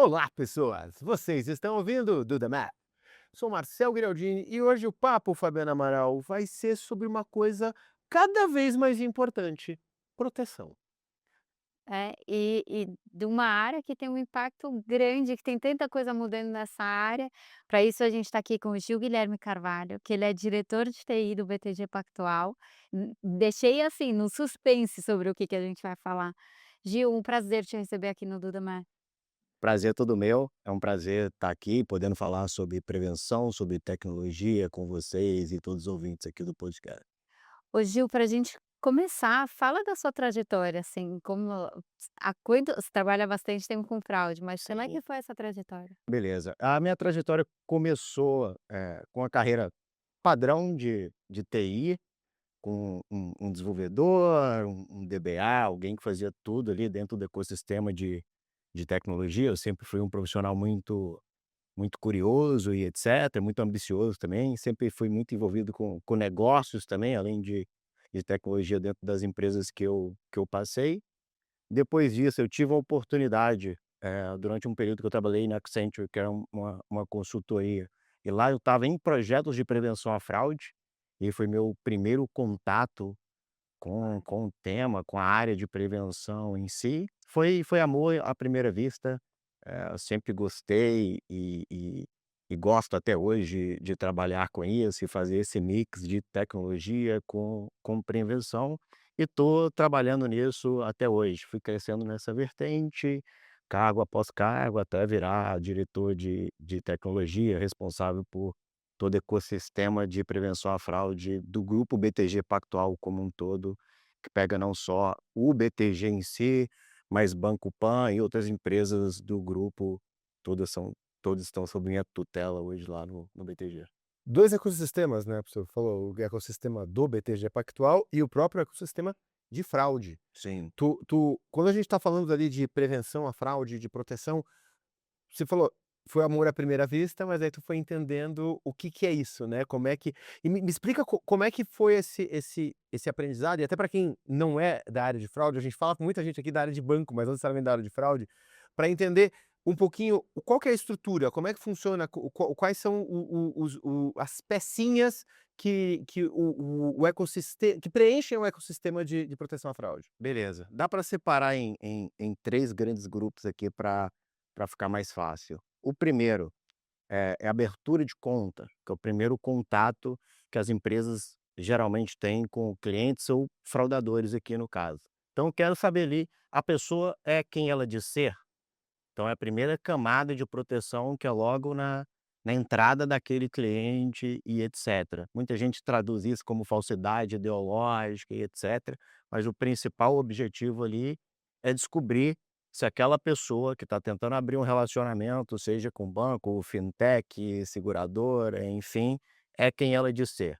Olá, pessoas! Vocês estão ouvindo o Do The Math? Sou Marcel Guiraldini e hoje o papo, Fabiana Amaral, vai ser sobre uma coisa cada vez mais importante: proteção. E de uma área que tem um impacto grande, que tem tanta coisa mudando nessa área. Para isso a gente está aqui com o Gil Guilherme Carvalho, que ele é diretor de TI do BTG Pactual. Deixei assim no suspense sobre o que a gente vai falar. Gil, um prazer te receber aqui no Duda. Prazer é todo meu, é um prazer estar aqui podendo falar sobre prevenção, sobre tecnologia com vocês e todos os ouvintes aqui do podcast. Ô Gil, para a gente começar, fala da sua trajetória, assim, como há quanto você trabalha bastante tempo com fraude, mas como é Sim. que foi essa trajetória? Beleza. A minha trajetória começou com a carreira padrão de TI, com um desenvolvedor, um DBA, alguém que fazia tudo ali dentro do ecossistema de tecnologia. Eu sempre fui um profissional muito curioso e etcétera, muito ambicioso também, sempre fui muito envolvido com negócios também, além de tecnologia dentro das empresas que eu passei. Depois disso, eu tive a oportunidade, durante um período que eu trabalhei na Accenture, que era uma consultoria, e lá eu estava em projetos de prevenção à fraude, e foi meu primeiro contato com o tema, com a área de prevenção em si. Foi amor à primeira vista, eu sempre gostei e gosto até hoje de trabalhar com isso e fazer esse mix de tecnologia com prevenção, e estou trabalhando nisso até hoje. Fui crescendo nessa vertente, cargo após cargo, até virar diretor de tecnologia, responsável por todo ecossistema de prevenção à fraude do grupo BTG Pactual como um todo, que pega não só o BTG em si, mas Banco Pan e outras empresas do grupo, todas são todas estão sob minha tutela hoje lá no BTG. Dois ecossistemas, né, você falou o ecossistema do BTG Pactual e o próprio ecossistema de fraude. Sim. Tu quando a gente tá falando ali de prevenção à fraude, de proteção, você falou, foi amor à primeira vista, mas aí tu foi entendendo o que que é isso, né, como é que e me explica como é que foi esse aprendizado, e até para quem não é da área de fraude, a gente fala com muita gente aqui da área de banco, mas não necessariamente da área de fraude, para entender um pouquinho qual que é a estrutura, como é que funciona, quais são as pecinhas que o ecossistema que preenchem o ecossistema de proteção à fraude. Beleza. Dá para separar em 3 grandes grupos aqui para ficar mais fácil. O primeiro é abertura de conta, que é o primeiro contato que as empresas geralmente têm com clientes ou fraudadores aqui no caso. Então eu quero saber ali, a pessoa é quem ela diz ser? Então é a primeira camada de proteção, que é logo na entrada daquele cliente e etcétera. Muita gente traduz isso como falsidade ideológica e etcétera, mas o principal objetivo ali é descobrir se aquela pessoa que está tentando abrir um relacionamento, seja com banco, fintech, seguradora, enfim, é quem ela diz ser,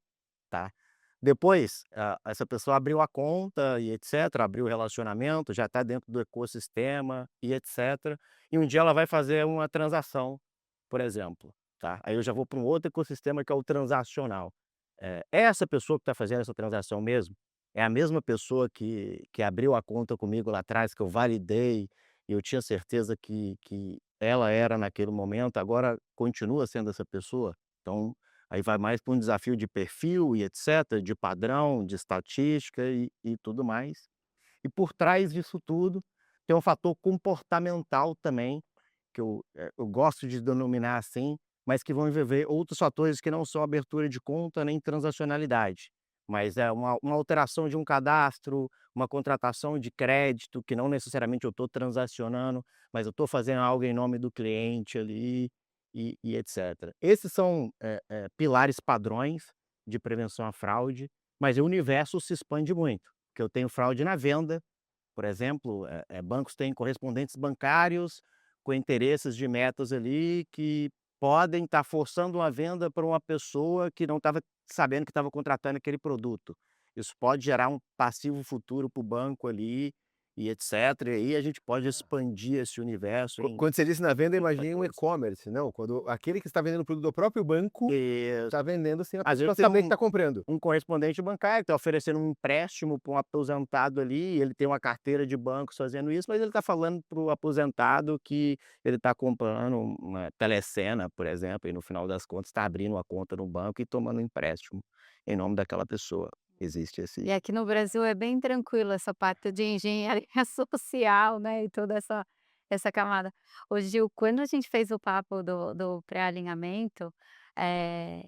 tá. Depois, essa pessoa abriu a conta e etcétera, abriu o relacionamento, já está dentro do ecossistema e etcétera, e um dia ela vai fazer uma transação, por exemplo, tá. Aí eu já vou para um outro ecossistema, que é o transacional. É essa pessoa que está fazendo essa transação mesmo? É a mesma pessoa que abriu a conta comigo lá atrás, que eu validei, e eu tinha certeza que ela era naquele momento, agora continua sendo essa pessoa? Então, aí vai mais para um desafio de perfil e etcétera, de padrão, de estatística e tudo mais. E por trás disso tudo, tem um fator comportamental também, que eu gosto de denominar assim, mas que vão envolver outros fatores que não são abertura de conta nem transacionalidade, mas é uma alteração de um cadastro, uma contratação de crédito, que não necessariamente eu estou transacionando, mas eu estou fazendo algo em nome do cliente ali e etcétera. Esses são, pilares padrões de prevenção à fraude, mas o universo se expande muito, porque eu tenho fraude na venda, por exemplo, bancos têm correspondentes bancários com interesses de metas ali que podem estar forçando uma venda para uma pessoa que não estava sabendo que estava contratando aquele produto. Isso pode gerar um passivo futuro para o banco ali e etcétera, e aí a gente pode expandir esse universo em Quando você disse na venda, eu muita imaginei um coisa. e-commerce, não, quando aquele que está vendendo o produto do próprio banco, Isso. está vendendo sem a Às vezes pessoa tem saber que um está comprando. um correspondente bancário que está oferecendo um empréstimo para um aposentado ali, e ele tem uma carteira de bancos fazendo isso, mas ele está falando para o aposentado que ele está comprando uma telecena, por exemplo, e no final das contas está abrindo uma conta no banco e tomando um empréstimo em nome daquela pessoa. Existe esse E aqui no Brasil é bem tranquilo essa parte de engenharia social, né, e toda essa camada. Ô Gil, quando a gente fez o papo do pré-alinhamento, eh,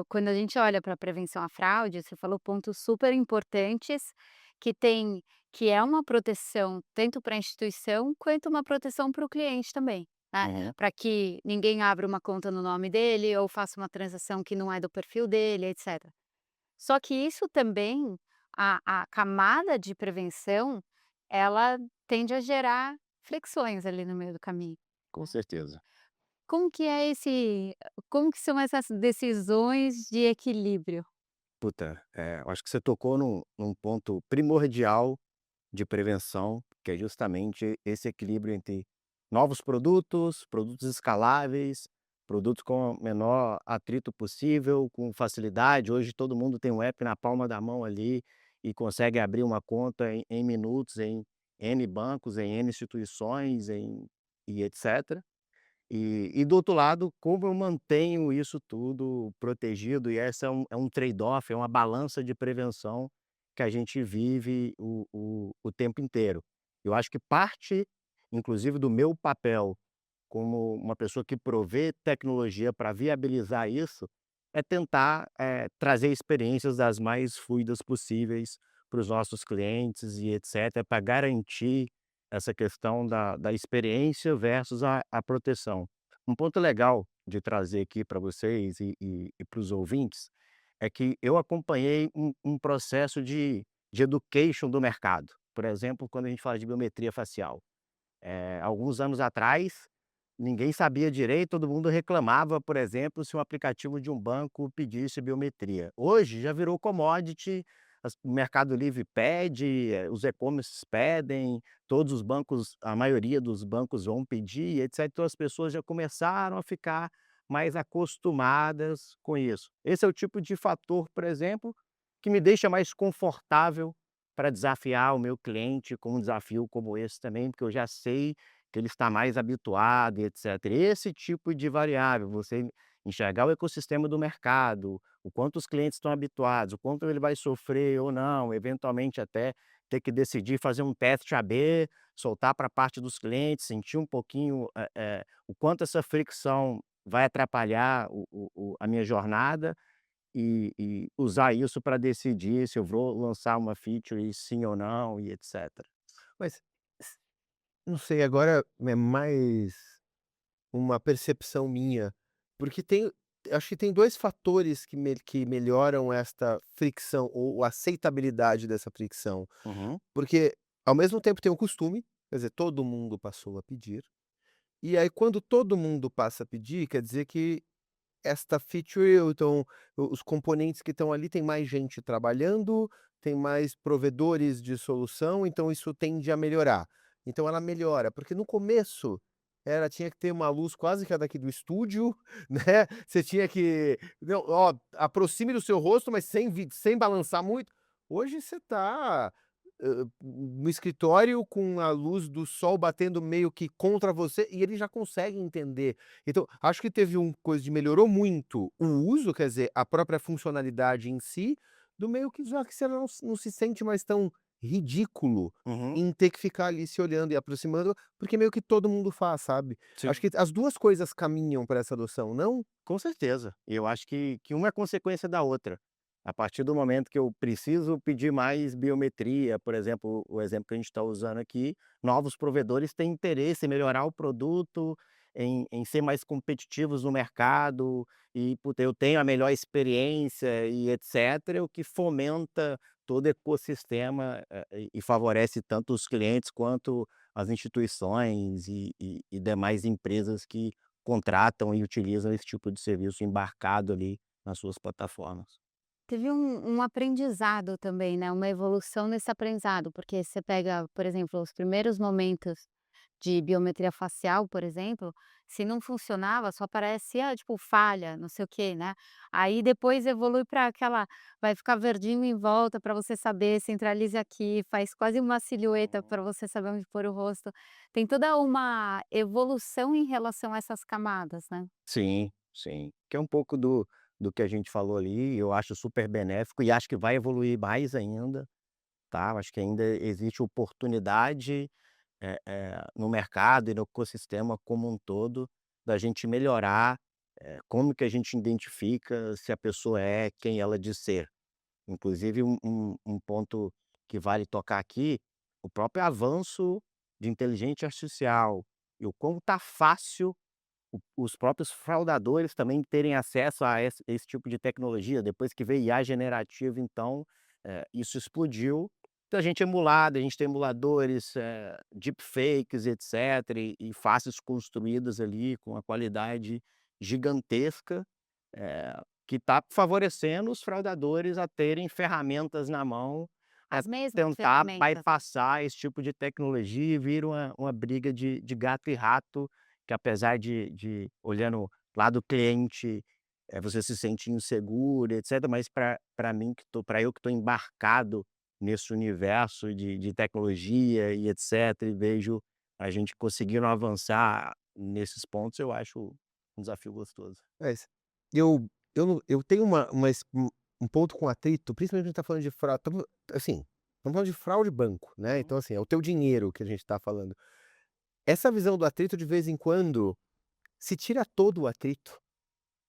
quando a gente olha para prevenção à fraude, você falou pontos super importantes que tem que é uma proteção tanto para a instituição quanto uma proteção para o cliente também, né, uhum, para que ninguém abra uma conta no nome dele ou faça uma transação que não é do perfil dele, etcétera. Só que isso também, a camada de prevenção, ela tende a gerar flexões ali no meio do caminho. com certeza. Como que é esse como que são essas decisões de equilíbrio? Puta, eu acho que você tocou num ponto primordial de prevenção, que é justamente esse equilíbrio entre novos produtos, produtos escaláveis, produtos com o menor atrito possível, com facilidade. Hoje todo mundo tem um app na palma da mão ali e consegue abrir uma conta em minutos em N bancos, em N instituições, e etc. E do outro lado, como eu mantenho isso tudo protegido, e essa é um trade-off, é uma balança de prevenção que a gente vive o tempo inteiro. Eu acho que parte, inclusive, do meu papel como uma pessoa que provê tecnologia para viabilizar isso, é tentar, trazer experiências das mais fluidas possíveis para os nossos clientes e etcétera, para garantir essa questão da experiência versus a proteção. Um ponto legal de trazer aqui para vocês e para os ouvintes, é que eu acompanhei um processo de education do mercado. Por exemplo, quando a gente fala de biometria facial. Alguns anos atrás, ninguém sabia direito, todo mundo reclamava, por exemplo, se um aplicativo de um banco pedisse biometria. Hoje já virou commodity, o Mercado Livre pede, os e-commerces pedem, todos os bancos, a maioria dos bancos vão pedir, etc. Então as pessoas já começaram a ficar mais acostumadas com isso. Esse é o tipo de fator, por exemplo, que me deixa mais confortável para desafiar o meu cliente com um desafio como esse também, porque eu já sei que ele está mais habituado e etcétera. Esse tipo de variável, você enxergar o ecossistema do mercado, o quanto os clientes estão habituados, o quanto ele vai sofrer ou não, eventualmente até ter que decidir fazer um teste AB, soltar para a parte dos clientes, sentir um pouquinho, o quanto essa fricção vai atrapalhar a minha jornada, e usar isso para decidir se eu vou lançar uma feature sim ou não e etcétera. Mas, s não sei, agora é mais uma percepção minha, porque acho que tem 2 fatores que melhoram esta fricção ou aceitabilidade dessa fricção, Uhum, porque ao mesmo tempo tem o costume, quer dizer, todo mundo passou a pedir, e aí quando todo mundo passa a pedir, quer dizer que esta feature ou então os componentes que estão ali, tem mais gente trabalhando, tem mais provedores de solução, então isso tende a melhorar. Então ela melhora, porque no começo tinha que ter uma luz quase que a daqui do estúdio, né, você tinha que não, ó, aproxime do seu rosto, mas sem balançar muito. Hoje você tá, no escritório com a luz do sol batendo meio que contra você e ele já consegue entender. Então, acho que teve coisa de melhorou muito o uso, quer dizer, a própria funcionalidade em si, do meio que já que você não se sente mais tão ridículo uhum, em ter que ficar ali se olhando e aproximando, porque meio que todo mundo faz, sabe. sim. Acho que as 2 coisas caminham para essa adoção, não? Com certeza. E eu acho que uma é consequência da outra. A partir do momento que eu preciso pedir mais biometria, por exemplo, o exemplo que a gente está usando aqui, novos provedores têm interesse em melhorar o produto, em ser mais competitivos no mercado, e puta, eu tenho a melhor experiência e etcétera, o que fomenta todo o ecossistema, e favorece tanto os clientes quanto as instituições e demais empresas que contratam e utilizam esse tipo de serviço embarcado ali nas suas plataformas. teve um aprendizado também, né, uma evolução nesse aprendizado, porque você pega, por exemplo, os primeiros momentos de biometria facial, por exemplo, se não funcionava, só aparecia, tipo, falha, não sei o quê, né. Aí depois evolui para aquela vai ficar verdinho em volta para você saber, centralize aqui, faz quase uma silhueta Uhum. para você saber onde pôr o rosto. Tem toda uma evolução em relação a essas camadas, né. Sim, sim. Que é um pouco do que a gente falou ali, eu acho super benéfico e acho que vai evoluir mais ainda, tá. Eu acho que ainda existe oportunidade, no mercado e no ecossistema como um todo, da gente melhorar, como que a gente identifica se a pessoa é quem ela diz ser. Inclusive um ponto que vale tocar aqui, o próprio avanço de inteligência artificial e o quão tá fácil os próprios fraudadores também terem acesso a esse tipo de tecnologia. Depois que veio IA generativa, então, isso explodiu. Então a gente emulado, a gente tem emuladores, deepfakes, etcétera, e faces construídas ali com uma qualidade gigantesca, que está favorecendo os fraudadores a terem ferramentas na mão para As mesmas tentar ferramentas, né. bypassar esse tipo de tecnologia e vira uma briga de gato e rato, que apesar de olhando lá do cliente, você se sente inseguro, etcétera, mas para mim para eu que estou embarcado nesse universo de tecnologia e etcétera, e vejo a gente conseguindo avançar nesses pontos, eu acho um desafio gostoso. É isso. Eu tenho um ponto com atrito, principalmente a gente tá falando de fraude, assim, estamos falando de fraude de banco, né, Uhum. então assim, é o teu dinheiro que a gente tá falando. Essa visão do atrito de vez em quando, se tira todo o atrito,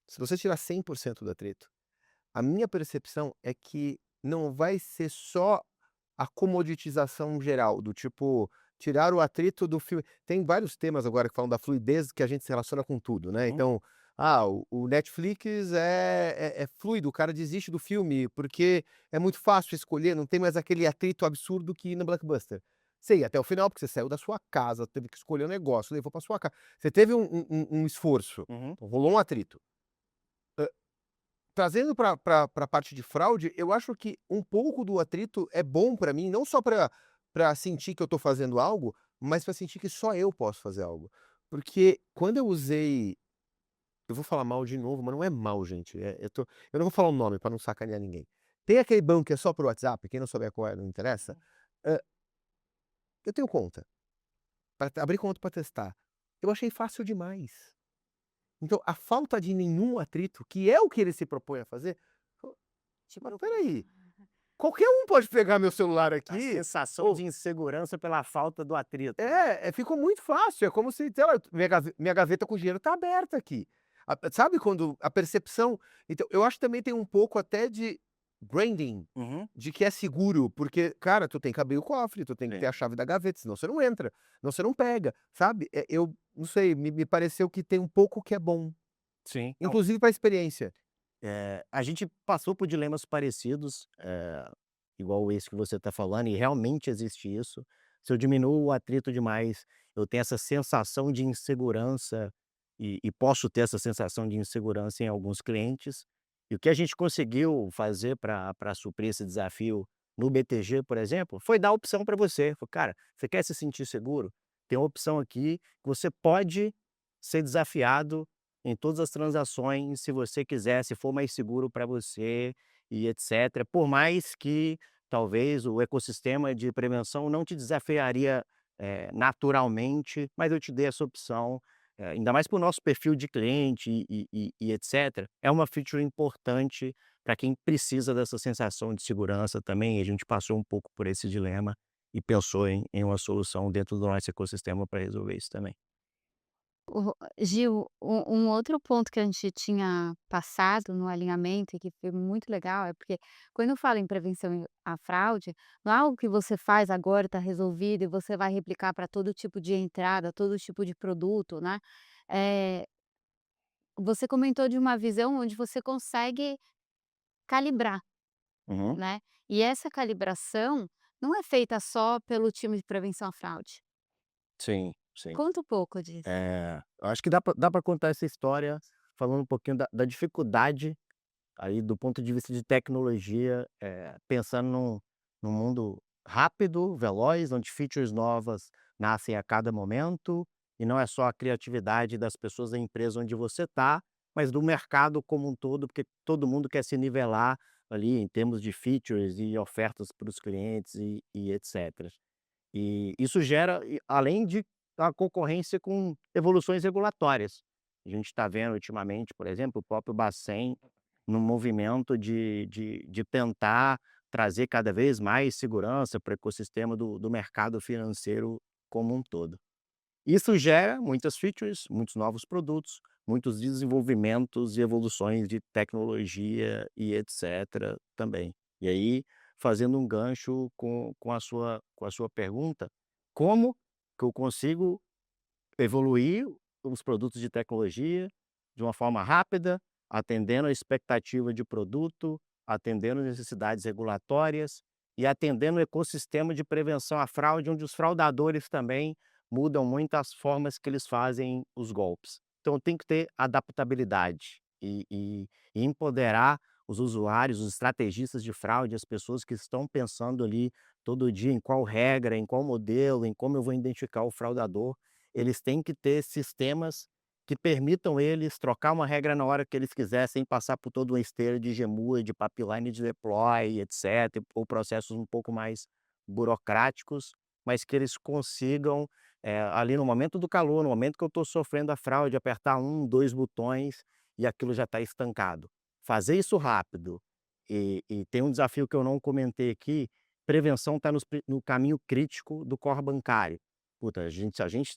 se você tirar 100% do atrito, a minha percepção é que não vai ser só a comoditização geral, do tipo, tirar o atrito do filme. Tem vários temas agora que falam da fluidez que a gente se relaciona com tudo, né, Uhum. então, o Netflix é fluido, o cara desiste do filme, porque é muito fácil escolher, não tem mais aquele atrito absurdo que ir no Blockbuster. Você ia até o final, porque você saiu da sua casa, teve que escolher um negócio, levou pra sua casa. Você teve um esforço, Uhum. então rolou um atrito. Trazendo pra parte de fraude, eu acho que um pouco do atrito é bom pra mim, não só pra sentir que eu tô fazendo algo, mas pra sentir que só eu posso fazer algo. Porque quando eu usei eu vou falar mal de novo, mas não é mal, gente, eu não vou falar o nome pra não sacanear ninguém. Tem aquele banco que é só por WhatsApp, quem não souber qual é, não interessa. Hã, eu tenho conta, abri conta pra testar. Eu achei fácil demais. Então, a falta de nenhum atrito, que é o que ele se propõe a fazer, Tipo, mas espera aí. Qualquer um pode pegar meu celular A aqui, sensação ou de insegurança pela falta do atrito, né. ficou muito fácil, é como se, sei lá, minha gaveta com dinheiro tá aberta aqui. Sabe quando a percepção, então, eu acho que também tem um pouco até de branding, Uhum. de que é seguro, porque, cara, tu tem que abrir o cofre, tu tem que ter Sim, a chave da gaveta, senão você não entra, senão você não pega, sabe. Eu não sei, me pareceu que tem um pouco que é bom, sim. Não, inclusive pra experiência. a gente passou por dilemas parecidos, igual esse que você está falando, e realmente existe isso. Se eu diminuo o atrito demais, eu tenho essa sensação de insegurança e posso ter essa sensação de insegurança em alguns clientes. E o que a gente conseguiu fazer para suprir esse desafio no BTG, por exemplo, foi dar a opção para você. Falou: "Cara, você quer se sentir seguro? Tem uma opção aqui que você pode ser desafiado em todas as transações, se você quiser, se for mais seguro para você e etcétera. Por mais que talvez o ecossistema de prevenção não te desafiaria, naturalmente, mas eu te dei essa opção, ainda mais para o nosso perfil de cliente e etcétera. É uma feature importante para quem precisa dessa sensação de segurança também, e a gente passou um pouco por esse dilema e pensou em uma solução dentro do nosso ecossistema para resolver isso também. Gil, um outro ponto que a gente tinha passado no alinhamento e que foi muito legal, é porque quando eu falo em prevenção à fraude, não é algo que você faz agora, está resolvido e você vai replicar para todo tipo de entrada, todo tipo de produto, né. Eh, Você comentou de uma visão onde você consegue calibrar, Uhum. né, e essa calibração não é feita só pelo time de prevenção à fraude. Sim, sim. Conta um pouco disso. Eu acho que dá pra contar essa história falando um pouquinho da dificuldade, Aí do ponto de vista de tecnologia, pensando num mundo rápido, veloz, onde features novas nascem a cada momento, e não é só a criatividade das pessoas da empresa onde você está, mas do mercado como um todo, porque todo mundo quer se nivelar ali em termos de features e ofertas para os clientes e etcétera. E isso gera além de a concorrência com evoluções regulatórias. A gente está vendo ultimamente, por exemplo, o próprio Bacen no movimento de tentar trazer cada vez mais segurança para o ecossistema do mercado financeiro como um todo. Isso gera muitas features, muitos novos produtos, muitos desenvolvimentos e evoluções de tecnologia e etcétera também. E aí, fazendo um gancho com a sua pergunta, como que eu consigo evoluir os produtos de tecnologia de uma forma rápida, atendendo a expectativa de produto, atendendo às necessidades regulatórias e atendendo o ecossistema de prevenção à fraude, onde os fraudadores também mudam muito as formas que eles fazem os golpes. Então tem que ter adaptabilidade e empoderar os usuários, os estrategistas de fraude, as pessoas que estão pensando ali todo dia em qual regra, em qual modelo, em como eu vou identificar o fraudador. Eles têm que ter sistemas que permitam eles trocar uma regra na hora que eles quiser, sem passar por toda uma esteira de GEMUA, de pipeline de deploy, etc, ou processos um pouco mais burocráticos, mas que eles consigam, ali no momento do calor, no momento que eu estou sofrendo a fraude, apertar um, 2 botões e aquilo já está estancado. Fazer isso rápido e tem um desafio que eu não comentei aqui, prevenção está no caminho crítico do core bancário. Puta, a gente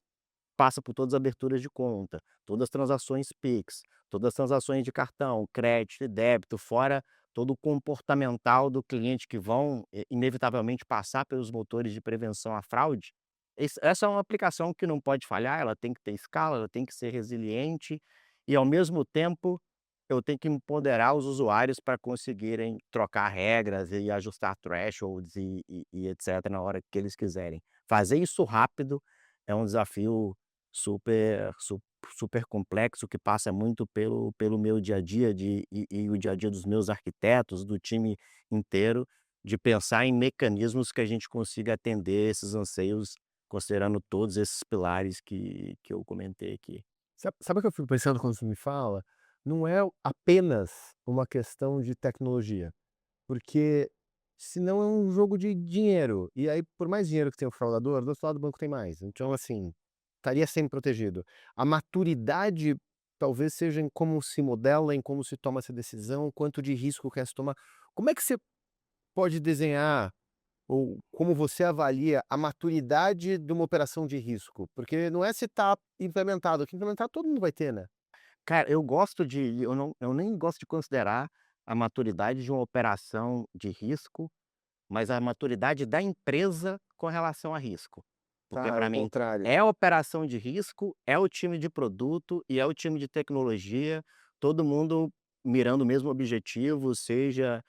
passa por todas as aberturas de conta, todas as transações Pix, todas as transações de cartão, crédito e débito, fora todo o comportamental do cliente que vão, inevitavelmente passar pelos motores de prevenção à fraude. Essa é uma aplicação que não pode falhar, ela tem que ter escala, ela tem que ser resiliente e, ao mesmo tempo, eu tenho que empoderar os usuários para conseguirem trocar regras e ajustar thresholds e etcétera, na hora que eles quiserem. Fazer isso rápido é um desafio super complexo, que passa muito pelo meu dia a dia e o dia a dia dos meus arquitetos, do time inteiro, de pensar em mecanismos que a gente consiga atender esses anseios, considerando todos esses pilares que eu comentei aqui. Sabe o que eu fico pensando quando você me fala? Não é apenas uma questão de tecnologia, porque senão é um jogo de dinheiro, e aí por mais dinheiro que tenha o fraudador, do outro lado o banco tem mais, então assim, estaria sempre protegido. A maturidade talvez seja em como se modela, em como se toma essa decisão, quanto de risco quer se tomar. Como é que você pode desenhar, ou como você avalia a maturidade de uma operação de risco? Porque não é se está implementado, que implementar todo mundo vai ter, né? Cara, eu nem gosto de considerar a maturidade de uma operação de risco, mas a maturidade da empresa com relação a risco. Porque Tá, é para o mim contrário. é a operação de risco, é o time de produto e é o time de tecnologia, todo mundo mirando o mesmo objetivo, seja,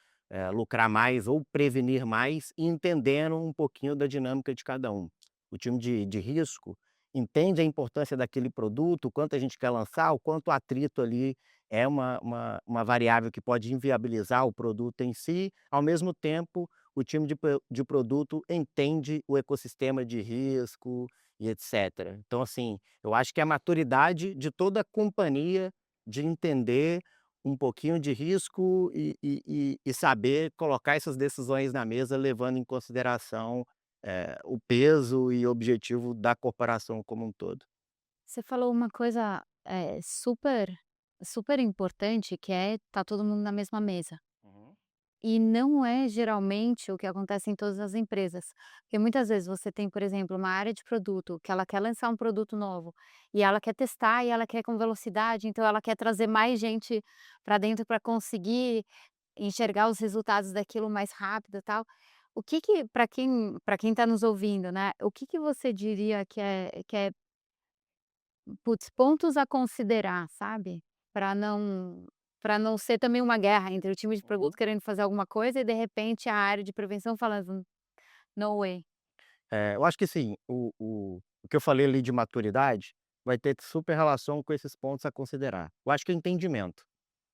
lucrar mais ou prevenir mais, e entendendo um pouquinho da dinâmica de cada um. O time de risco entende a importância daquele produto, o quanto a gente quer lançar, o quanto o atrito ali é uma variável que pode inviabilizar o produto em si, ao mesmo tempo o time de produto entende o ecossistema de risco e etcétera. Então, assim, eu acho que é a maturidade de toda a companhia de entender um pouquinho de risco e saber colocar essas decisões na mesa, levando em consideração, o peso e objetivo da corporação como um todo. Você falou uma coisa, super importante, que é tá todo mundo na mesma mesa. Uhum. E não é geralmente o que acontece em todas as empresas, porque muitas vezes você tem, por exemplo, uma área de produto que ela quer lançar um produto novo, e ela quer testar e ela quer com velocidade, então ela quer trazer mais gente para dentro para conseguir enxergar os resultados daquilo mais rápido, e tal. O que que para quem está nos ouvindo, né, o que que você diria que é, putz, pontos a considerar, sabe, para não ser também uma guerra entre o time de produto Uhum. querendo fazer alguma coisa e de repente a área de prevenção falando: "No way". Eu acho que sim, o que eu falei ali de maturidade vai ter super relação com esses pontos a considerar. Eu acho que é entendimento.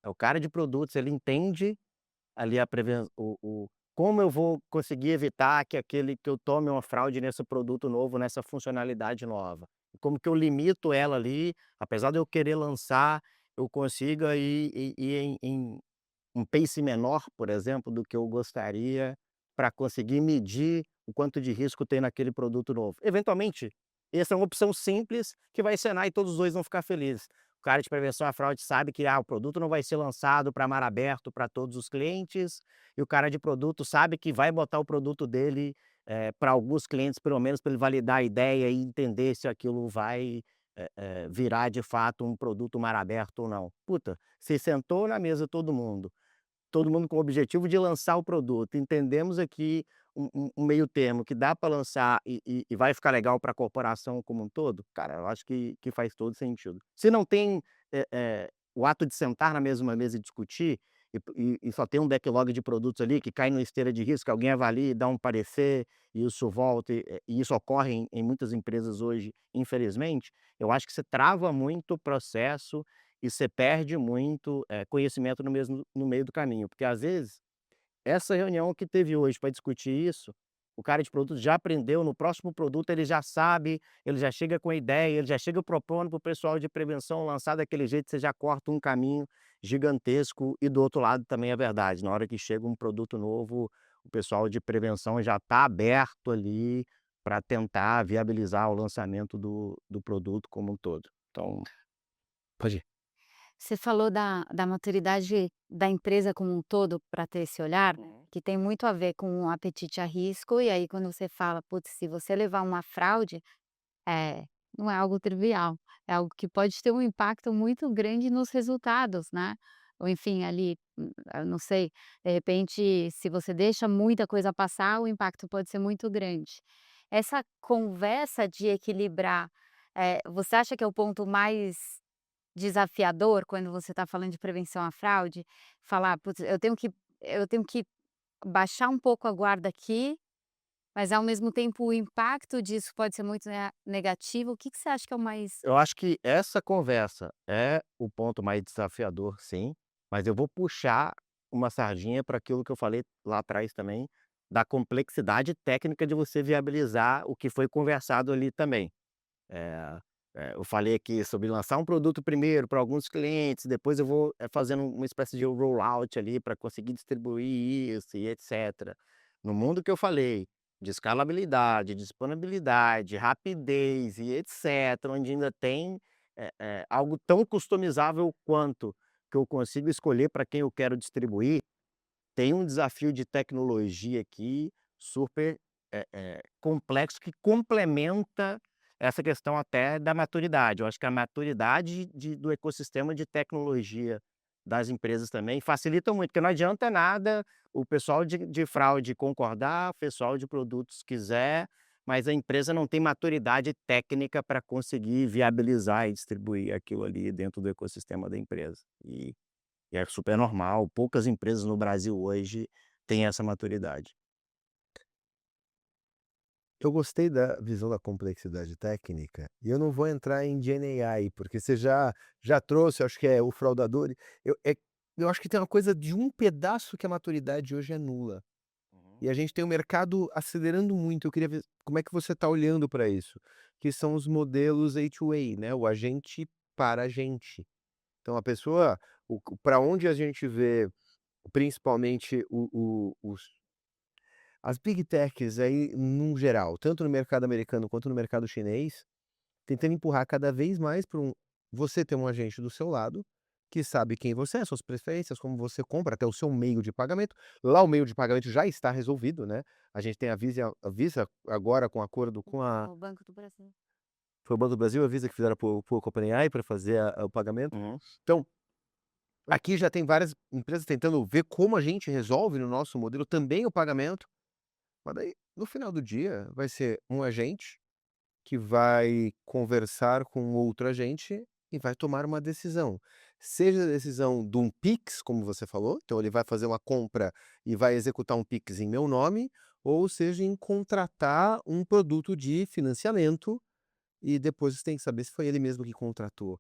O cara de produtos, ele entende ali a preven o como eu vou conseguir evitar que eu tome uma fraude nesse produto novo, nessa funcionalidade nova. Como que eu limito ela ali, apesar de eu querer lançar, eu consiga ir em um pace menor, por exemplo, do que eu gostaria, para conseguir medir o quanto de risco tem naquele produto novo. Eventualmente, essa é uma opção simples que vai encenar e todos os 2 vão ficar felizes. O cara de prevenção à fraude sabe que, o produto não vai ser lançado para mar aberto para todos os clientes, e o cara de produto sabe que vai botar o produto dele, para alguns clientes, pelo menos para ele validar a ideia e entender se aquilo vai, virar de fato um produto mar aberto ou não. Puta, se sentou na mesa todo mundo com o objetivo de lançar o produto. Entendemos aqui um meio termo que dá para lançar e vai ficar legal para a corporação como um todo, cara, eu acho que faz todo sentido. Se não tem, o ato de sentar na mesma mesa e discutir, e só tem um backlog de produtos ali que cai numa esteira de risco, alguém avalia e dá um parecer, e isso volta, e isso ocorre em muitas empresas hoje, infelizmente, eu acho que você trava muito o processo e você perde muito, conhecimento no meio do caminho, porque às vezes, essa reunião que teve hoje para discutir isso, o cara de produto já aprendeu, no próximo produto ele já sabe, ele já chega com a ideia, ele já chega propondo para o pessoal de prevenção lançar daquele jeito, você já corta um caminho gigantesco e do outro lado também é verdade, na hora que chega um produto novo, o pessoal de prevenção já está aberto ali para tentar viabilizar o lançamento do produto como um todo. Então, Pode ir. Você falou da maturidade da empresa como um todo para ter esse olhar, uhum, que tem muito a ver com o apetite a risco, e aí quando você fala: "Putz, se você levar uma fraude", é, não é algo trivial, é algo que pode ter um impacto muito grande nos resultados, né. Ou enfim, ali, eu não sei, de repente, se você deixa muita coisa passar, o impacto pode ser muito grande. Essa conversa de equilibrar, você acha que é o ponto mais desafiador quando você está falando de prevenção à fraude? Falar: "Putz, eu tenho que baixar um pouco a guarda aqui, mas ao mesmo tempo o impacto disso pode ser muito negativo". O que que você acha que é o mais eu acho que essa conversa é o ponto mais desafiador, sim, mas eu vou puxar uma sardinha para aquilo que eu falei lá atrás também, da complexidade técnica de você viabilizar o que foi conversado ali também. Eh eu falei aqui sobre lançar um produto primeiro para alguns clientes, depois eu vou, fazendo uma espécie de rollout ali para conseguir distribuir isso e etcétera. No mundo que eu falei, de escalabilidade, disponibilidade, rapidez e etcétera, onde ainda tem, algo tão customizável quanto, que eu consigo escolher para quem eu quero distribuir, tem um desafio de tecnologia aqui super, complexo que complementa essa questão até da maturidade. Eu acho que a maturidade do ecossistema de tecnologia das empresas também facilita muito, porque não adianta nada o pessoal de fraude concordar, o pessoal de produtos quiser, mas a empresa não tem maturidade técnica para conseguir viabilizar e distribuir aquilo ali dentro do ecossistema da empresa. E é super normal, poucas empresas no Brasil hoje têm essa maturidade. Eu gostei da visão da complexidade técnica, e eu não vou entrar em GenAI, porque você já trouxe, eu acho que é o fraudador, eu acho que tem uma coisa de um pedaço que a maturidade hoje é nula. Uhum. E a gente tem o mercado acelerando muito, eu queria ver como é que você está olhando para isso, que são os modelos A2A, né, o agente para agente. Então a pessoa, para onde a gente vê principalmente os as big techs aí num geral, tanto no mercado americano quanto no mercado chinês, tentando empurrar cada vez mais para você ter um agente do seu lado, que sabe quem você é, suas preferências, como você compra, até o seu meio de pagamento. Lá o meio de pagamento já está resolvido, né, a gente tem a Visa agora com acordo com a o Banco do Brasil? foi o Banco do Brasil, a Visa que fizeram por OpenAI para fazer o pagamento. Uhum. Então, aqui já tem várias empresas tentando ver como a gente resolve no nosso modelo também o pagamento, mas daí, no final do dia, vai ser um agente que vai conversar com outro agente e vai tomar uma decisão. Seja a decisão de um Pix, como você falou, então ele vai fazer uma compra e vai executar um Pix em meu nome, ou seja, em contratar um produto de financiamento e depois você tem que saber se foi ele mesmo que contratou.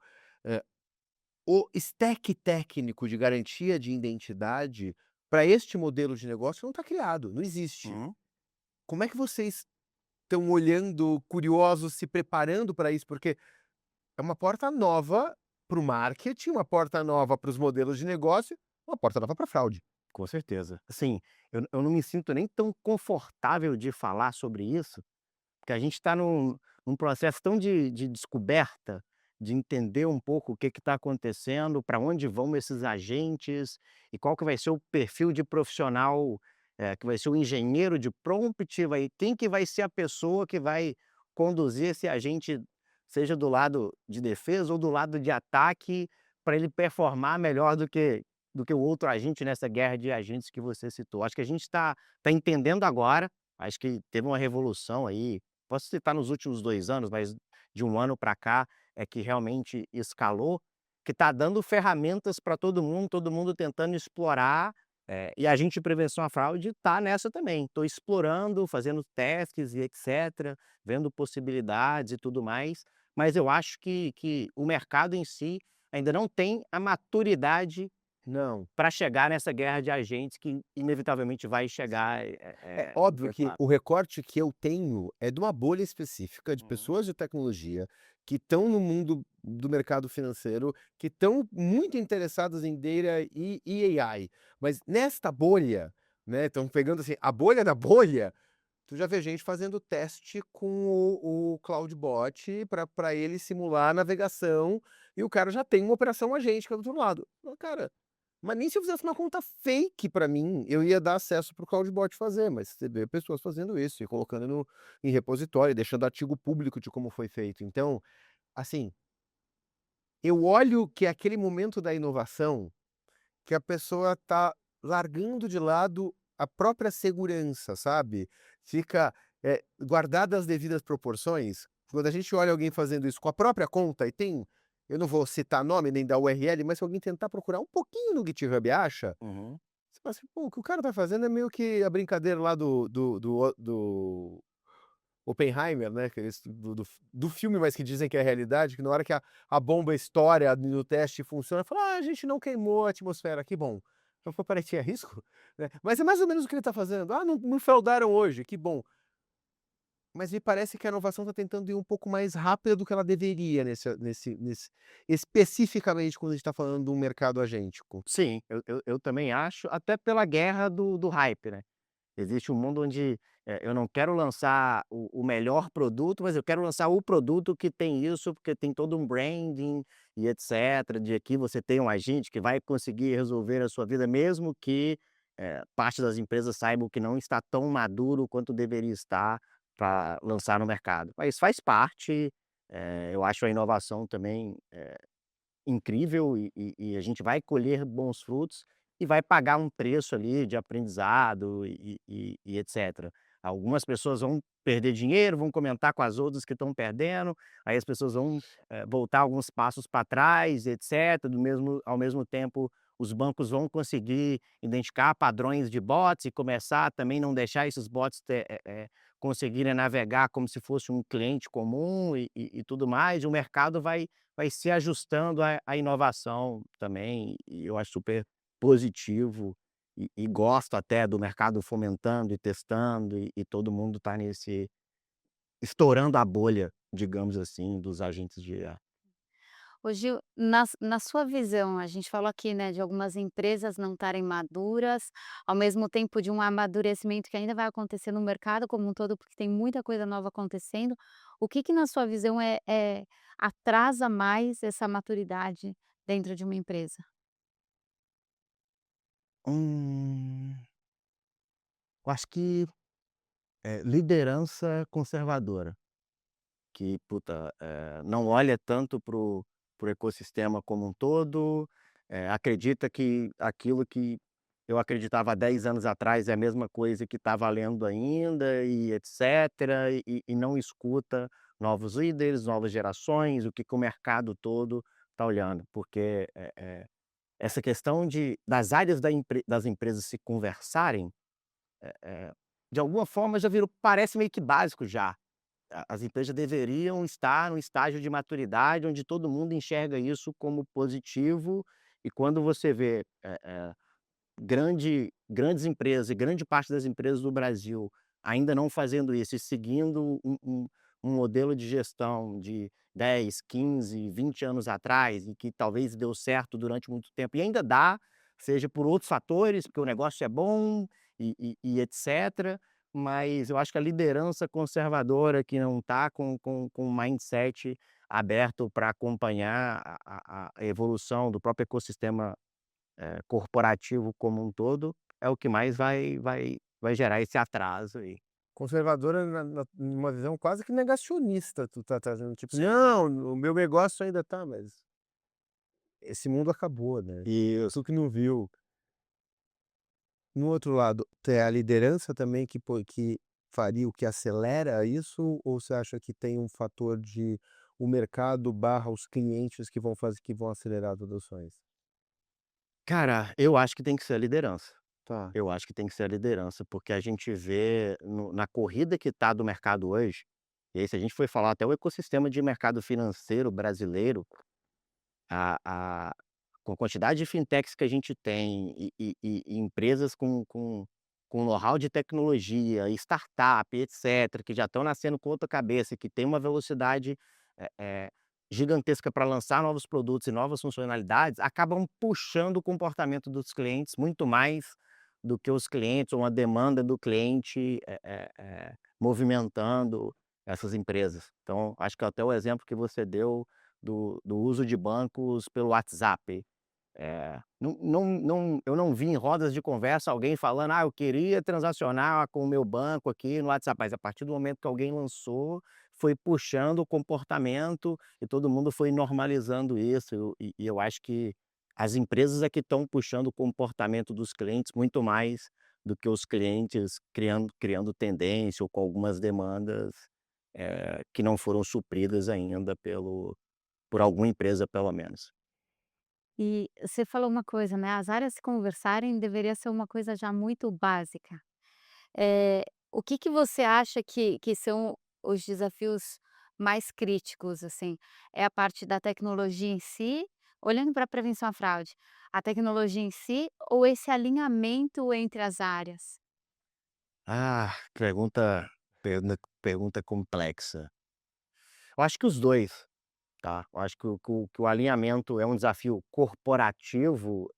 o stack técnico de garantia de identidade para este modelo de negócio não está criado, não existe. Uhum. Como é que vocês estão olhando, curiosos, se preparando para isso? Porque é uma porta nova para o marketing, uma porta nova para os modelos de negócio, uma porta nova para fraude. Com certeza. Assim, eu não me sinto nem tão confortável de falar sobre isso, porque a gente está num processo tão de descoberta, de entender um pouco o que está acontecendo, para onde vão esses agentes e qual que vai ser o perfil de profissional, que vai ser o engenheiro de prompt, quem que vai ser a pessoa que vai conduzir esse agente, seja do lado de defesa ou do lado de ataque, para ele performar melhor do que o outro agente nessa guerra de agentes que você citou. Acho que a gente está entendendo agora, acho que teve uma revolução aí. Posso citar nos últimos 2 anos, mas de um ano para cá é que realmente escalou, que está dando ferramentas para todo mundo tentando explorar, e a gente de prevenção à fraude está nessa também. Estou explorando, fazendo testes e etcétera, vendo possibilidades e tudo mais, mas eu acho que o mercado em si ainda não tem a maturidade Não. para chegar nessa guerra de agentes que inevitavelmente vai chegar, É do óbvio outro que lado. o recorte que eu tenho é de uma bolha específica de Uhum. pessoas de tecnologia que estão no mundo do mercado financeiro, que estão muito interessadas em data e AI. Mas nesta bolha, né, estão pegando assim, a bolha da bolha, tu já vê gente fazendo teste com o CloudBot para ele simular a navegação e o cara já tem uma operação agente que é do outro lado. Cara, mas nem se eu fizesse uma conta fake pra mim, eu ia dar acesso para o CloudBot fazer, mas você vê pessoas fazendo isso e colocando em repositório, deixando artigo público de como foi feito. Então, assim, eu olho que é aquele momento da inovação que a pessoa tá largando de lado a própria segurança, sabe. Fica, guardada as devidas proporções, quando a gente olha alguém fazendo isso com a própria conta e tem eu não vou citar nome nem dar URL, mas se alguém tentar procurar um pouquinho no GitHub acha, Uhum. você fala assim: "Pô, o que o cara tá fazendo é meio que a brincadeira lá do Oppenheimer, né, que é esse do filme, mas que dizem que é realidade, que na hora que a bomba estoura no teste e funciona, fala: "Ah, a gente não queimou a atmosfera, que bom". Eu falei: "Peraí, tinha risco?", né. Mas é mais ou menos o que ele tá fazendo: "Ah, não fraudaram hoje, que bom". Mas me parece que a inovação está tentando ir um pouco mais rápida do que ela deveria nesse especificamente quando a gente tá falando de um mercado agêntico. Sim, eu também acho, até pela guerra do hype, né. Existe um mundo onde, eu não quero lançar o melhor produto, mas eu quero lançar o produto que tem isso, porque tem todo um branding e etcétera, de aqui você tem um agente que vai conseguir resolver a sua vida, mesmo que, parte das empresas saibam que não está tão maduro quanto deveria estar para lançar no mercado. Mas faz parte, eu acho a inovação também incrível e a gente vai colher bons frutos e vai pagar um preço ali de aprendizado e etcétera. Algumas pessoas vão perder dinheiro, vão comentar com as outras que estão perdendo, aí as pessoas vão, voltar alguns passos para trás, etcétera, do mesmo ao mesmo tempo, os bancos vão conseguir identificar padrões de bots e começar a também não deixar esses bots conseguirem navegar como se fosse um cliente comum e tudo mais, e o mercado vai se ajustando à inovação também, e eu acho super positivo, e gosto até do mercado fomentando e testando, e todo mundo tá nesse estourando a bolha, digamos assim, dos agentes de IA. Ô Gil, na sua visão, a gente falou aqui, né, de algumas empresas não estarem maduras, ao mesmo tempo de um amadurecimento que ainda vai acontecer no mercado como um todo, porque tem muita coisa nova acontecendo. O que que na sua visão atrasa mais essa maturidade dentro de uma empresa? Hum, eu acho que, liderança conservadora. Que, puta, não olha tanto pro ecossistema como um todo, acredita que aquilo que eu acreditava há 10 anos atrás é a mesma coisa que está valendo ainda e etcétera, e não escuta novos líderes, novas gerações, o que que o mercado todo está olhando. Porque, essa questão das áreas das empresas se conversarem, de alguma forma já virou parece meio que básico já. as empresas deveriam estar num estágio de maturidade onde todo mundo enxerga isso como positivo, e quando você vê, grandes empresas e grande parte das empresas do Brasil ainda não fazendo isso e seguindo um modelo de gestão de 10, 15, 20 anos atrás e que talvez deu certo durante muito tempo e ainda dá, seja por outros fatores, porque o negócio é bom e etcétera, mas eu acho que a liderança conservadora que não está com o mindset aberto para acompanhar a evolução do próprio ecossistema corporativo como um todo, é o que mais vai gerar esse atraso aí. Conservadora numa visão quase que negacionista tu tá trazendo, tipo: Sim. "Não, o meu negócio ainda tá", mas esse mundo acabou, né, Isso. tu que não viu. No outro lado, tem a liderança também que faria o que acelera isso, ou você acha que tem um fator de o mercado barra os clientes que vão acelerar as adoções? Cara, eu acho que tem que ser a liderança. Tá. Eu acho que tem que ser a liderança, porque a gente vê na corrida que está do mercado hoje, e aí se a gente for falar até o ecossistema de mercado financeiro brasileiro, a com a quantidade de fintechs que a gente tem e empresas com know-how de tecnologia, startup, etcétera, que já estão nascendo com outra cabeça, que tem uma velocidade, eh eh, gigantesca para lançar novos produtos e novas funcionalidades, acabam puxando o comportamento dos clientes muito mais do que os clientes ou a demanda do cliente, movimentando essas empresas. Então, acho que até o exemplo que você deu do uso de bancos pelo WhatsApp. Eu não vi em rodas de conversa alguém falando: "Ah, eu queria transacionar com o meu banco aqui no WhatsApp", mas a partir do momento que alguém lançou, foi puxando o comportamento e todo mundo foi normalizando isso, e eu acho que as empresas é que estão puxando o comportamento dos clientes muito mais do que os clientes criando tendência ou com algumas demandas, que não foram supridas ainda por alguma empresa pelo menos. E você falou uma coisa, né, as áreas se conversarem deveria ser uma coisa já muito básica. O que que você acha que são os desafios mais críticos, assim? É a parte da tecnologia em si, olhando para a prevenção à fraude, a tecnologia em si ou esse alinhamento entre as áreas? Ah, pergunta complexa. Eu acho que os 2, tá. Eu acho que o alinhamento é um desafio corporativo,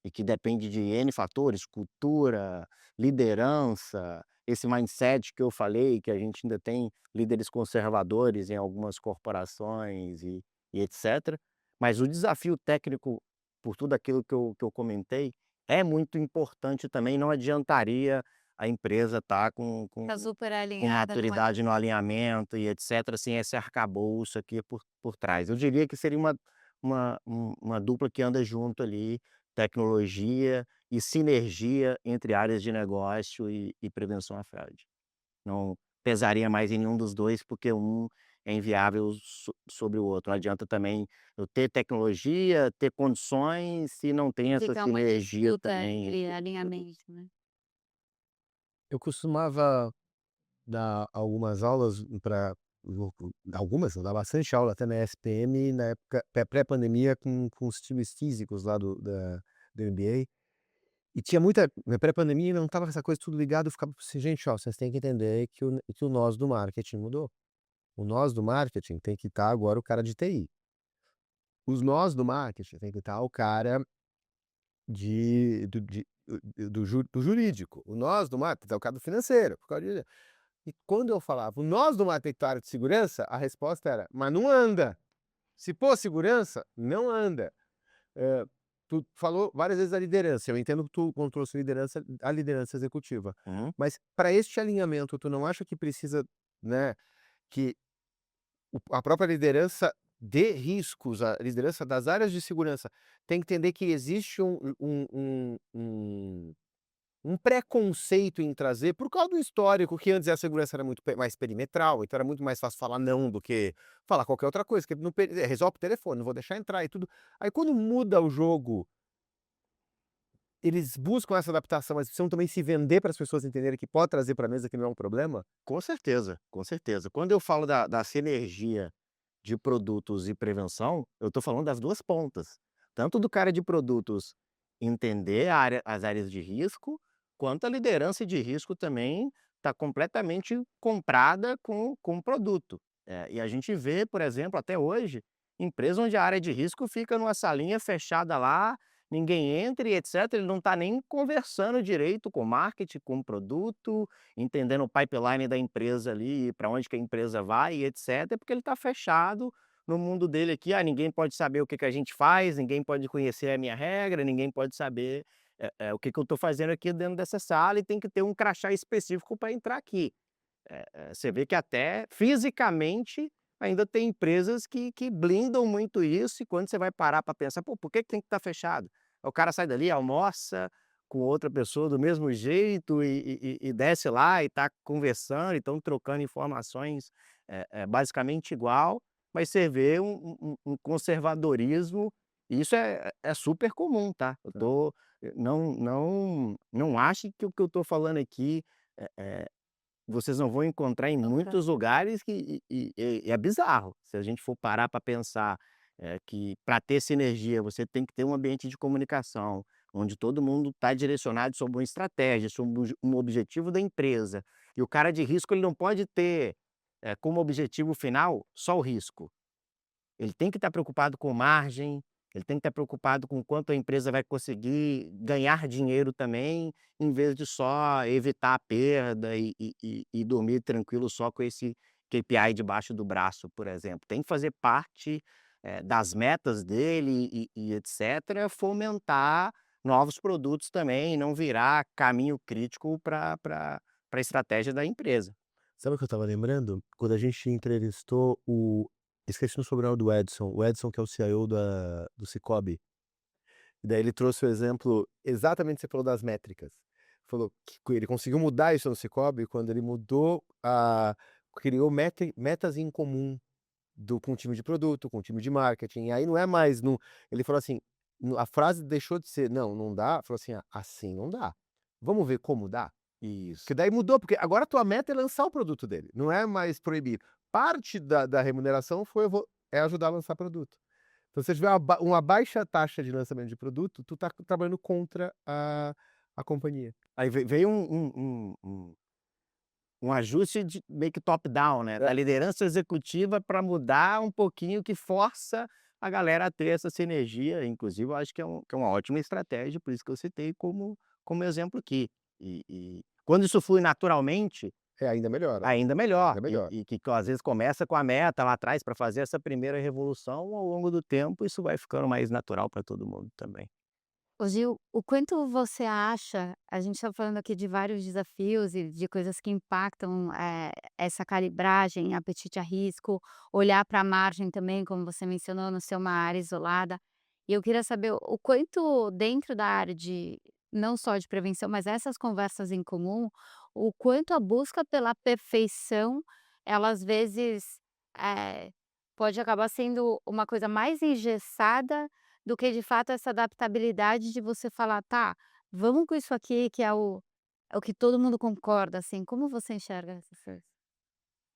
e que depende de N fatores, cultura, liderança, esse mindset que eu falei, que a gente ainda tem líderes conservadores em algumas corporações e etcétera. Mas o desafio técnico, por tudo aquilo que eu comentei, é muito importante também, não adiantaria a empresa estar com Tá com super com alinhada com maturidade no alinhamento e etcétera, sem esse arcabouço aqui por trás. Eu diria que seria uma dupla que anda junto ali, tecnologia e sinergia entre áreas de negócio e prevenção à fraude. Não pesaria mais em nenhum dos 2 porque um é inviável sobre o outro. Não adianta também eu ter tecnologia, ter condições, se não tem essa fica uma sinergia disputa também. entre alinhamento, né? Eu costumava dar algumas aulas para algumas, eu dava bastante aula até na SPM na época pré-pandemia com os times físicos lá do MBA, e tinha muita na pré-pandemia não estava essa coisa tudo ligado, eu ficava assim: "Gente, ó, vocês têm que entender que o nós do marketing mudou. O nós do marketing tem que estar agora o cara de TI. Os nós do marketing tem que estar o cara do jurídico. O nós do marketing é o cara do financeiro, por causa de". E quando eu falava: "O nós do marketing tem área de segurança", a resposta era: "Mas não anda. Se pôr segurança, não anda". Eh, Tu falou várias vezes da liderança, eu entendo que tu quando trouxe liderança, a liderança executiva. Uhum. Mas para este alinhamento, tu não acha que precisa, né, que a própria liderança de riscos, a liderança das áreas de segurança, tem que entender que existe um preconceito em trazer, por causa do histórico, que antes a segurança era muito mais perimetral, então era muito mais fácil falar não do que falar qualquer outra coisa, que resolve o telefone, não vou deixar entrar e tudo. Aí quando muda o jogo, eles buscam essa adaptação, mas precisam também se vender para as pessoas entenderem que pode trazer para a mesa que não é um problema? Com certeza, com certeza. Quando eu falo da sinergia de produtos e prevenção, eu estou falando das 2 pontas. Tanto do cara de produtos entender as áreas de risco, quanto a liderança de risco também está completamente comprada com o produto. E a gente vê, por exemplo, até hoje, empresa onde a área de risco fica numa salinha fechada lá, ninguém entra e etcétera, ele não está nem conversando direito com o marketing, com o produto, entendendo o pipeline da empresa ali, para onde que a empresa vai e etcétera, porque ele está fechado no mundo dele aqui. Ninguém pode saber o que que a gente faz, ninguém pode conhecer a minha regra, ninguém pode saber, o que que eu estou fazendo aqui dentro dessa sala e tem que ter um crachá específico para entrar aqui. Você vê que até fisicamente ainda tem empresas que blindam muito isso e quando você vai parar para pensar: "Pô, por que que tem que estar fechado?". O cara sai dali, almoça com outra pessoa do mesmo jeito e desce lá e está conversando e estão trocando informações, basicamente igual, mas você vê um conservadorismo e isso é super comum, tá. Eu Tá. tô não ache que o que eu estou falando aqui, vocês não vão encontrar em Outra muitos lugares que é bizarro. Se a gente for parar para pensar, que para ter sinergia você tem que ter um ambiente de comunicação, onde todo mundo está direcionado sobre uma estratégia, sobre um objetivo da empresa. E o cara de risco ele não pode ter, como objetivo final só o risco. Ele tem que estar preocupado com margem, ele tem que estar preocupado com quanto a empresa vai conseguir ganhar dinheiro também, em vez de só evitar a perda e dormir tranquilo só com esse KPI debaixo do braço, por exemplo. Tem que fazer parte, das metas dele e etcétera, fomentar novos produtos também, não virar caminho crítico para a estratégia da empresa. Sabe o que eu estava lembrando? Quando a gente entrevistou o esqueci o sobrenome do Edson, o Edson que é o CIO do Cicobi, e daí ele trouxe o exemplo exatamente você falou das métricas. Falou que ele conseguiu mudar isso no Cicobi quando ele mudou criou metas em comum com o time de produto, com o time de marketing, e aí não é mais ele falou assim, a frase deixou de ser: "Não, não dá", falou assim: assim não dá. Vamos ver como dá?". Porque Isso. daí mudou, porque agora a tua meta é lançar o produto dele, não é mais proibir. Parte da remuneração é ajudar a lançar produto. Então se você tiver uma baixa taxa de lançamento de produto, tu tá trabalhando contra a companhia. Aí veio um ajuste de meio que top down, né, É. da liderança executiva para mudar um pouquinho, que força a galera a ter essa sinergia, inclusive eu acho que é uma ótima estratégia, por isso que eu citei como exemplo aqui. Quando isso flui naturalmente, É, ainda melhora, ainda melhor, ainda melhor. que às vezes começa com a meta lá atrás para fazer essa primeira revolução, ao longo do tempo isso vai ficando mais natural para todo mundo também. Ô Gil, o quanto você acha a gente está falando aqui de vários desafios e de coisas que impactam, essa calibragem, apetite a risco, olhar para a margem também, como você mencionou, não ser uma área isolada. E eu queria saber o quanto dentro da área de não só de prevenção, mas essas conversas em comum, o quanto a busca pela perfeição, ela às vezes, eh, pode acabar sendo uma coisa mais engessada do que de fato essa adaptabilidade de você falar: "Tá, vamos com isso aqui que é o que todo mundo concorda", assim, como você enxerga essas coisas?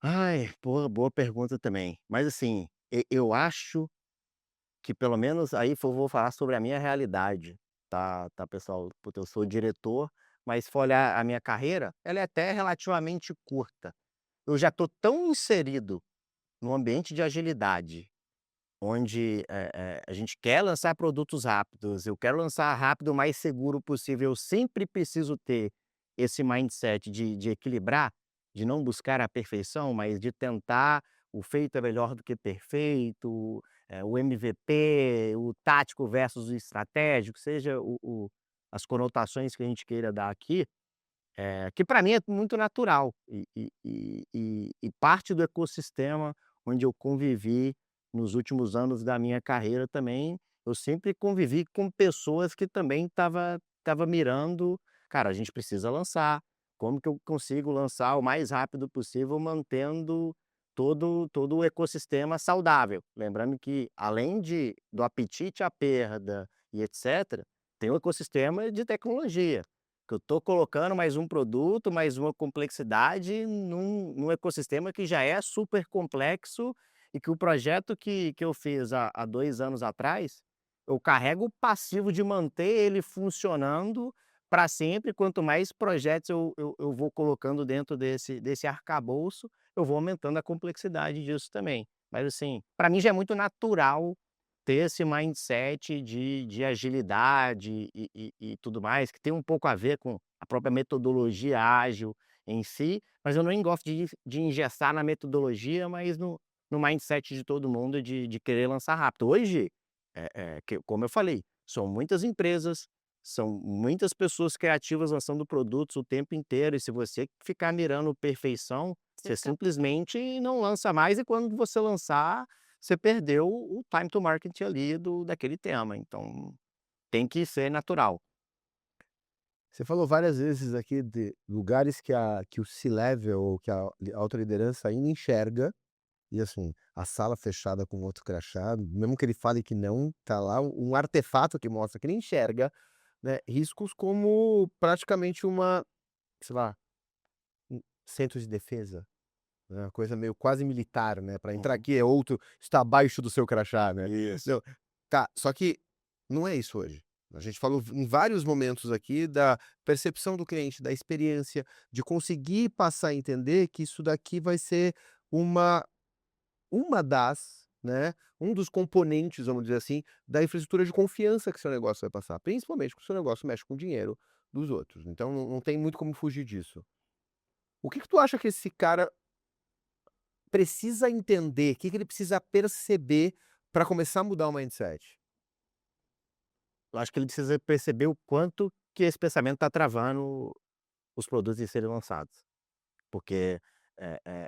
Ai, boa pergunta também. Mas assim, eu acho que pelo menos aí vou falar sobre a minha realidade, tá pessoal, porque eu sou diretor, mas se for olhar a minha carreira, ela é até relativamente curta. Eu já estou tão inserido no ambiente de agilidade, onde, a gente quer lançar produtos rápidos, eu quero lançar rápido o mais seguro possível, eu sempre preciso ter esse mindset de equilibrar, de não buscar a perfeição, mas de tentar o feito é melhor do que perfeito, o MVP, o tático versus o estratégico, seja as conotações que a gente queira dar aqui, que para mim é muito natural e parte do ecossistema onde eu convivi nos últimos anos da minha carreira também, eu sempre convivi com pessoas que também tava mirando: "Cara, a gente precisa lançar, como que eu consigo lançar o mais rápido possível mantendo todo o ecossistema saudável?". Lembrando que além do apetite à perda e etcétera, tem um ecossistema de tecnologia, que eu estou colocando mais um produto, mais uma complexidade num ecossistema que já é super complexo e que o projeto que eu fiz há 2 anos atrás, eu carrego o passivo de manter ele funcionando para sempre. Quanto mais projetos eu vou colocando dentro desse arcabouço, eu vou aumentando a complexidade disso também. Mas assim, para mim já é muito natural ter esse mindset de agilidade e tudo mais, que tem um pouco a ver com a própria metodologia ágil em si, mas eu não gosto de engessar na metodologia, mas no mindset de todo mundo de querer lançar rápido. Hoje, que como eu falei, são muitas empresas, são muitas pessoas criativas lançando produtos o tempo inteiro, e se você ficar mirando perfeição, Você você fica simplesmente não lança mais, e quando você lançar, você perdeu o time to market ali daquele tema, então tem que ser natural. Você falou várias vezes aqui de lugares que o C-level ou que a alta liderança ainda enxerga, e assim, a sala fechada com outro crachá, mesmo que ele fale que não, tá lá um artefato que mostra que ele enxerga, né, riscos como praticamente uma, sei lá, um centro de defesa, né, uma coisa meio quase militar, né, para entrar Uhum. aqui é outro está abaixo do seu crachá, né. Isso. Não, tá, só que não é isso hoje. A gente falou em vários momentos aqui da percepção do cliente, da experiência, de conseguir passar a entender que isso daqui vai ser uma né, um dos componentes, vamos dizer assim, da infraestrutura de confiança que seu negócio vai passar, principalmente porque o seu negócio mexe com o dinheiro dos outros, então não tem muito como fugir disso. O que que tu acha que esse cara precisa entender, o que que ele precisa perceber para começar a mudar o mindset? Eu acho que ele precisa perceber o quanto que esse pensamento está travando os produtos de serem lançados. Porque,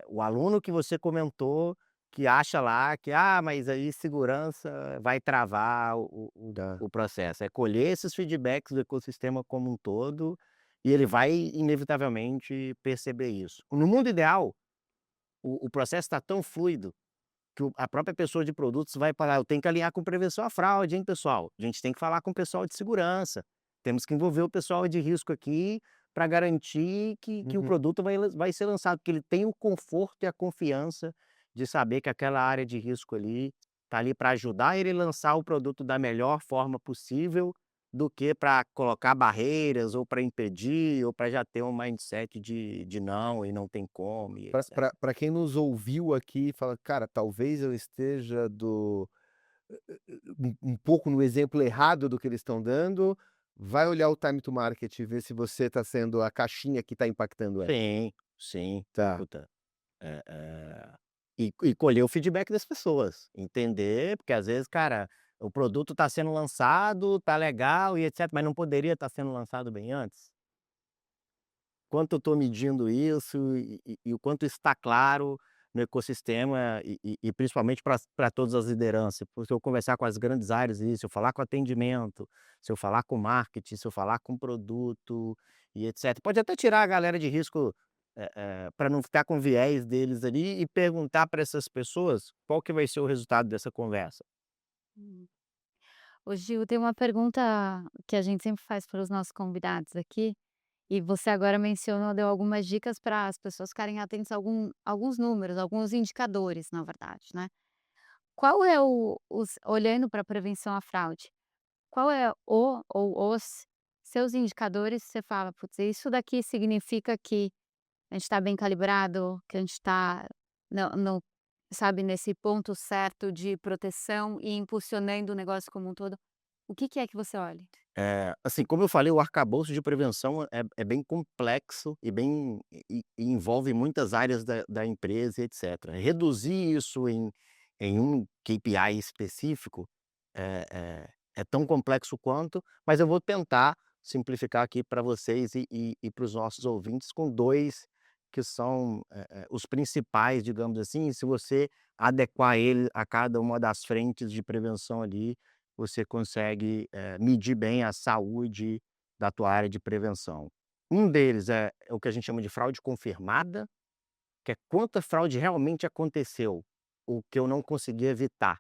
o aluno que você comentou, que acha lá que: "Ah, mas aí segurança vai travar o Tá. o processo". É colher esses feedbacks do ecossistema como um todo, e ele vai inevitavelmente perceber isso. No mundo ideal, o processo está tão fluido que a própria pessoa de produtos vai falar: "Eu tenho que alinhar com prevenção à fraude, hein, pessoal. A gente tem que falar com o pessoal de segurança. Temos que envolver o pessoal de risco aqui para garantir que o Uhum. produto vai ser lançado", porque ele tem o conforto e a confiança de saber que aquela área de risco ali está ali para ajudar ele lançar o produto da melhor forma possível, do que para colocar barreiras ou para impedir ou para já ter um mindset de não e não tem como e etc. Pra quem nos ouviu aqui e fala: "Cara, talvez eu esteja um pouco no exemplo errado do que eles estão dando", vai olhar o time to market e ver se você está sendo a caixinha que está impactando ela. Sim, sim. Tá. Escuta, e colher o feedback das pessoas, entender, porque às vezes, cara, o produto está sendo lançado, tá legal e etc, mas não poderia estar sendo lançado bem antes? Quanto eu estou medindo isso e o quanto está claro no ecossistema e principalmente para todas as lideranças, porque se eu conversar com as grandes áreas e se eu falar com atendimento, se eu falar com marketing, se eu falar com produto e etc. Pode até tirar a galera de risco, pra não ficar com viés deles ali e perguntar para essas pessoas qual que vai ser o resultado dessa conversa. hum. Ô Gil, tem uma pergunta que a gente sempre faz para os nossos convidados aqui, e você agora mencionou, deu algumas dicas para as pessoas ficarem atentas a alguns números, alguns indicadores, na verdade, né. Qual é o os olhando para a prevenção à fraude, qual é o ou os seus indicadores que você fala: "Putz, isso daqui significa que a gente está bem calibrado, que a gente está no sabe, nesse ponto certo de proteção e impulsionando o negócio como um todo". O que que é que você olha? Assim, como eu falei, o arcabouço de prevenção é bem complexo e bem e envolve muitas áreas da empresa e etcétera. Reduzir isso em um KPI específico é tão complexo quanto, mas eu vou tentar simplificar aqui para vocês e para os nossos ouvintes com 2 que são, os principais, digamos assim, e se você adequar ele a cada uma das frentes de prevenção ali, você consegue, medir bem a saúde da tua área de prevenção. Um deles é o que a gente chama de fraude confirmada, que é quanta fraude realmente aconteceu, o que eu não consegui evitar,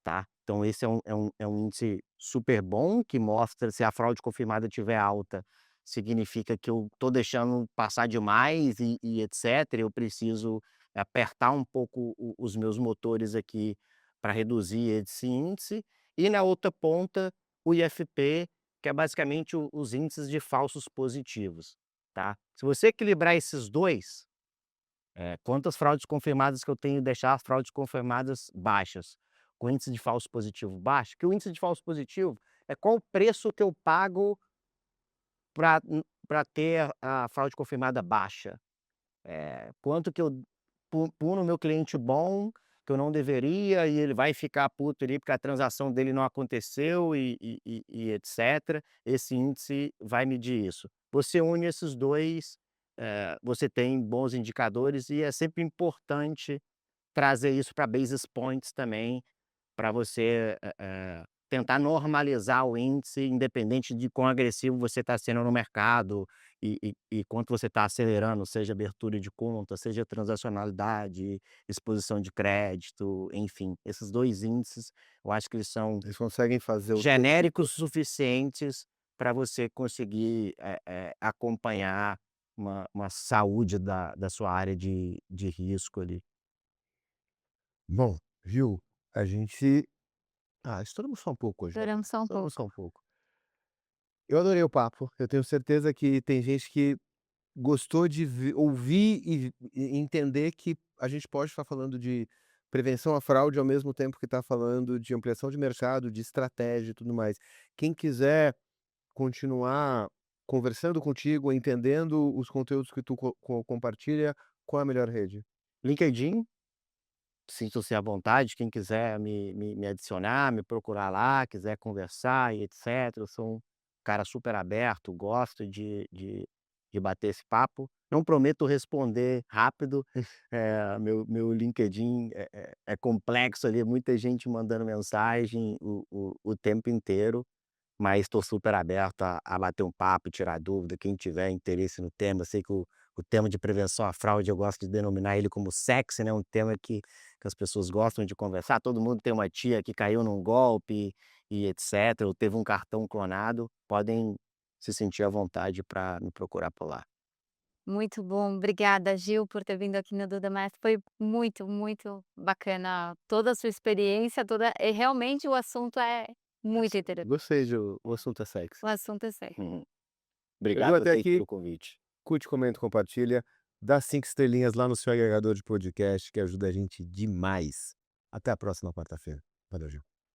tá. Então esse é um índice super bom, que mostra se a fraude confirmada estiver alta, significa que eu estou deixando passar demais e etcétera, eu preciso apertar um pouco os meus motores aqui para reduzir esse índice. E na outra ponta, o IFP, que é basicamente os índices de falsos positivos, tá. Se você equilibrar esses 2, quantas fraudes confirmadas que eu tenho, deixar as fraudes confirmadas baixas, com índice de falso positivo baixo, que o índice de falso positivo é qual o preço que eu pago para ter a fraude confirmada baixa. Quanto que eu puno meu cliente bom, que eu não deveria, e ele vai ficar puto ali porque a transação dele não aconteceu e etcétera. Esse índice vai medir isso. Você une esses 2, você tem bons indicadores e é sempre importante trazer isso para basis points também, para você, tentar normalizar o índice, independente de quão agressivo você está sendo no mercado e quanto você está acelerando, seja abertura de conta, seja transacionalidade, exposição de crédito, enfim. Esses 2 índices, eu acho que eles são Eles conseguem fazer o teu genéricos suficientes para você conseguir, acompanhar uma saúde da sua área de risco ali. bom, viu, a gente estouramos só um pouco hoje, né, Estouramos só um estouramos só pouco. um pouco. Eu adorei o papo, eu tenho certeza que tem gente que gostou de ouvir e entender que a gente pode estar falando de prevenção à fraude ao mesmo tempo que está falando de ampliação de mercado, de estratégia e tudo mais. Quem quiser continuar conversando contigo, entendendo os conteúdos que tu compartilha, qual é a melhor rede? LinkedIn, sintam-se à vontade, quem quiser me adicionar, me procurar lá, quiser conversar e etcétera. Eu sou um cara super aberto, gosto de bater esse papo. Não prometo responder rápido, meu LinkedIn é complexo ali, muita gente mandando mensagem o tempo inteiro. Mas estou super aberto a bater um papo, tirar dúvida, quem tiver interesse no tema. Eu sei que o tema de prevenção à fraude, eu gosto de denominar ele como sexy, né, um tema que as pessoas gostam de conversar. Todo mundo tem uma tia que caiu num golpe e etcétera, ou teve um cartão clonado, podem se sentir à vontade para me procurar por lá. Muito bom, obrigada Gil por ter vindo aqui no Duda Mestre, foi muito, muito bacana toda a sua experiência, toda e realmente o assunto é muito interessante, Gostei de o assunto é sexy. o assunto é sério. Uhum. Viu Obrigado a até vocês aqui, pelo convite. curte, comenta, compartilha, dá 5 estrelinhas lá no seu agregador de podcast que ajuda a gente demais. Até a próxima quarta-feira. Valeu, Gil.